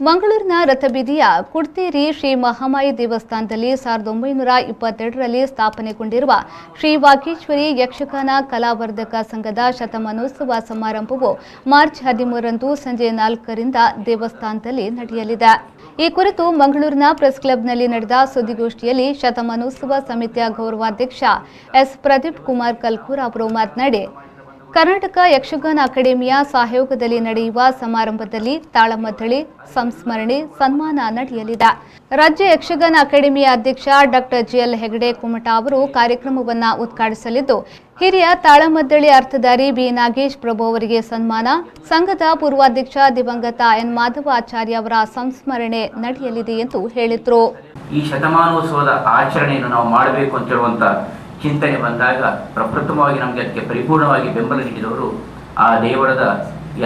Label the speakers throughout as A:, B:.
A: ಮಂಗಳೂರಿನ ರಥಬೀದಿಯ ಕುಡ್ತೇರಿ ಶ್ರೀ ಮಹಾಮಾಯಿ ದೇವಸ್ಥಾನದಲ್ಲಿ 1922ರಲ್ಲಿ ಸ್ಥಾಪನೆಗೊಂಡಿರುವ ಶ್ರೀ ವಾಗೀಶ್ವರಿ ಯಕ್ಷಗಾನ ಕಲಾವರ್ಧಕ ಸಂಘದ ಶತಮಾನೋತ್ಸವ ಸಮಾರಂಭವು ಮಾರ್ಚ್ 13ರಂದು ಸಂಜೆ 4ರಿಂದ ದೇವಸ್ಥಾನದಲ್ಲಿ ನಡೆಯಲಿದೆ। ಈ ಕುರಿತು ಮಂಗಳೂರಿನ ಪ್ರೆಸ್ ಕ್ಲಬ್ನಲ್ಲಿ ನಡೆದ ಸುದ್ದಿಗೋಷ್ಠಿಯಲ್ಲಿ ಶತಮಾನೋತ್ಸವ ಸಮಿತಿಯ ಗೌರವಾಧ್ಯಕ್ಷ ಎಸ್ ಪ್ರದೀಪ್ ಕುಮಾರ್ ಕಲ್ಕೂರ್ ಅವರು ಮಾತನಾಡಿ, ಕರ್ನಾಟಕ ಯಕ್ಷಗಾನ ಅಕಾಡೆಮಿಯ ಸಹಯೋಗದಲ್ಲಿ ನಡೆಯುವ ಸಮಾರಂಭದಲ್ಲಿ ತಾಳಮದ್ದಳೆ, ಸಂಸ್ಮರಣೆ, ಸನ್ಮಾನ ನಡೆಯಲಿದೆ। ರಾಜ್ಯ ಯಕ್ಷಗಾನ ಅಕಾಡೆಮಿಯ ಅಧ್ಯಕ್ಷ ಡಾಕ್ಟರ್ ಜಿಎಲ್ ಹೆಗಡೆ ಕುಮಟಾ ಅವರು ಕಾರ್ಯಕ್ರಮವನ್ನು ಉದ್ಘಾಟಿಸಲಿದ್ದು, ಹಿರಿಯ ತಾಳಮದ್ದಳೆ ಅರ್ಥಧಾರಿ ಬಿ ನಾಗೇಶ್ ಪ್ರಭು ಅವರಿಗೆ ಸನ್ಮಾನ, ಸಂಘದ ಪೂರ್ವಾಧ್ಯಕ್ಷ ದಿವಂಗತ ಎನ್ ಮಾಧವಾಚಾರ್ಯ ಅವರ ಸಂಸ್ಮರಣೆ ನಡೆಯಲಿದೆ ಎಂದು ಹೇಳಿದರು।
B: ಈ ಶತಮಾನೋತ್ಸವದ ಆಚರಣೆಯನ್ನು ನಾವು ಮಾಡಬೇಕು ಅಂತ ಹೇಳುವಂತ ಚಿಂತನೆ ಬಂದಾಗ ಪ್ರಪ್ರಥಮವಾಗಿ ನಮಗೆ ಅದಕ್ಕೆ ಪರಿಪೂರ್ಣವಾಗಿ ಬೆಂಬಲ ನೀಡಿದವರು ಆ ದೇವಳದ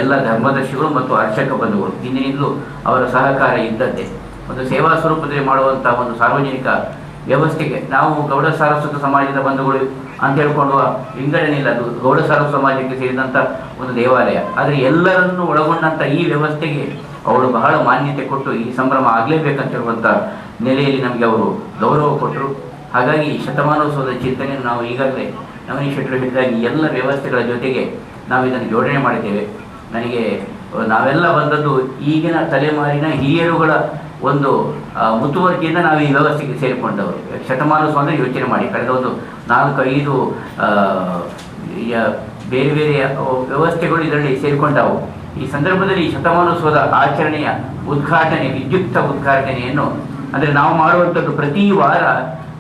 B: ಎಲ್ಲ ಧರ್ಮದರ್ಶಿಗಳು ಮತ್ತು ಅರ್ಚಕ ಬಂಧುಗಳು। ಹಿಂದಿನಿಂದಲೂ ಅವರ ಸಹಕಾರ ಇದ್ದದ್ದೇ। ಒಂದು ಸೇವಾ ಸ್ವರೂಪದಲ್ಲಿ ಮಾಡುವಂತಹ ಒಂದು ಸಾರ್ವಜನಿಕ ವ್ಯವಸ್ಥೆಗೆ ನಾವು ಗೌಡ ಸಾರಸ್ವತ ಸಮಾಜದ ಬಂಧುಗಳು ಅಂತ ಹೇಳ್ಕೊಂಡು ವಿಂಗಡಣೆ ಇಲ್ಲ, ಅದು ಗೌಡ ಸಾರಸ್ವತ ಸಮಾಜಕ್ಕೆ ಸೇರಿದಂಥ ಒಂದು ದೇವಾಲಯ। ಆದರೆ ಎಲ್ಲರನ್ನು ಒಳಗೊಂಡಂಥ ಈ ವ್ಯವಸ್ಥೆಗೆ ಅವರು ಬಹಳ ಮಾನ್ಯತೆ ಕೊಟ್ಟು ಈ ಸಂಭ್ರಮ ಆಗಲೇಬೇಕಂತ ಹೇಳುವಂಥ ನೆಲೆಯಲ್ಲಿ ನಮಗೆ ಅವರು ಗೌರವ ಕೊಟ್ಟರು। ಹಾಗಾಗಿ ಶತಮಾನೋತ್ಸವದ ಚಿಂತನೆಯನ್ನು ನಾವು ಈಗಾಗಲೇ ನವನೀಶ್ ಶೆಟ್ಟರು ಹೇಳಿದಾಗಿ ಎಲ್ಲ ವ್ಯವಸ್ಥೆಗಳ ಜೊತೆಗೆ ನಾವು ಇದನ್ನು ಜೋಡಣೆ ಮಾಡಿದ್ದೇವೆ। ನಾವೆಲ್ಲ ಬಂದದ್ದು ಈಗಿನ ತಲೆಮಾರಿನ ಹಿರಿಯರುಗಳ ಒಂದು ಮುತುವರ್ಜಿಯಿಂದ ನಾವು ಈ ವ್ಯವಸ್ಥೆಗೆ ಸೇರಿಕೊಂಡವರು। ಶತಮಾನೋತ್ಸವ ಅಂದರೆ ಯೋಚನೆ ಮಾಡಿ, ಕಳೆದ ಒಂದು 4-5 ಬೇರೆ ಬೇರೆ ವ್ಯವಸ್ಥೆಗಳು ಇದರಲ್ಲಿ ಸೇರಿಕೊಂಡವು। ಈ ಸಂದರ್ಭದಲ್ಲಿ ಶತಮಾನೋತ್ಸವದ ಆಚರಣೆಯ ಉದ್ಘಾಟನೆ, ವಿದ್ಯುಕ್ತ ಉದ್ಘಾಟನೆಯನ್ನು ಅಂದರೆ ನಾವು ಮಾಡುವಂಥದ್ದು ಪ್ರತಿ ವಾರ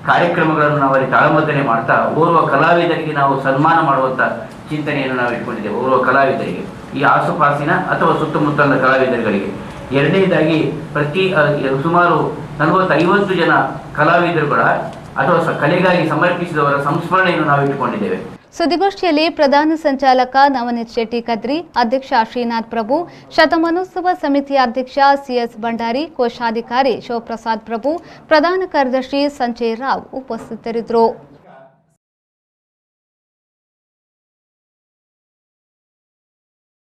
B: ಕಾರ್ಯಕ್ರಮಗಳನ್ನು ನಾವು ಅಲ್ಲಿ ತಾಳಮದ್ದಳೆ ಮಾಡ್ತಾ ಓರ್ವ ಕಲಾವಿದರಿಗೆ ನಾವು ಸನ್ಮಾನ ಮಾಡುವಂಥ ಚಿಂತನೆಯನ್ನು ನಾವು ಇಟ್ಕೊಂಡಿದ್ದೇವೆ। ಓರ್ವ ಕಲಾವಿದರಿಗೆ, ಈ ಆಸುಪಾಸಿನ ಅಥವಾ ಸುತ್ತಮುತ್ತಲಿನ ಕಲಾವಿದರುಗಳಿಗೆ। ಎರಡನೇದಾಗಿ ಸುಮಾರು 40-50 ಜನ ಕಲಾವಿದರುಗಳ ಅಥವಾ ಕಲೆಗಾಗಿ ಸಮರ್ಪಿಸಿದವರ ಸಂಸ್ಮರಣೆಯನ್ನು ನಾವು ಇಟ್ಟುಕೊಂಡಿದ್ದೇವೆ।
A: ಸುದ್ದಿಗೋಷ್ಠಿಯಲ್ಲಿ ಪ್ರಧಾನ ಸಂಚಾಲಕ ನವನೀತ್ ಶೆಟ್ಟಿ ಕದ್ರಿ, ಅಧ್ಯಕ್ಷ ಶ್ರೀನಾಥ್ ಪ್ರಭು, ಶತಮಾನೋತ್ಸವ ಸಮಿತಿಯ ಅಧ್ಯಕ್ಷ ಸಿಎಸ್ ಭಂಡಾರಿ, ಕೋಶಾಧಿಕಾರಿ ಶಿವಪ್ರಸಾದ್ ಪ್ರಭು, ಪ್ರಧಾನ ಕಾರ್ಯದರ್ಶಿ ಸಂಜಯ್ ರಾವ್ ಉಪಸ್ಥಿತರಿದ್ದರು।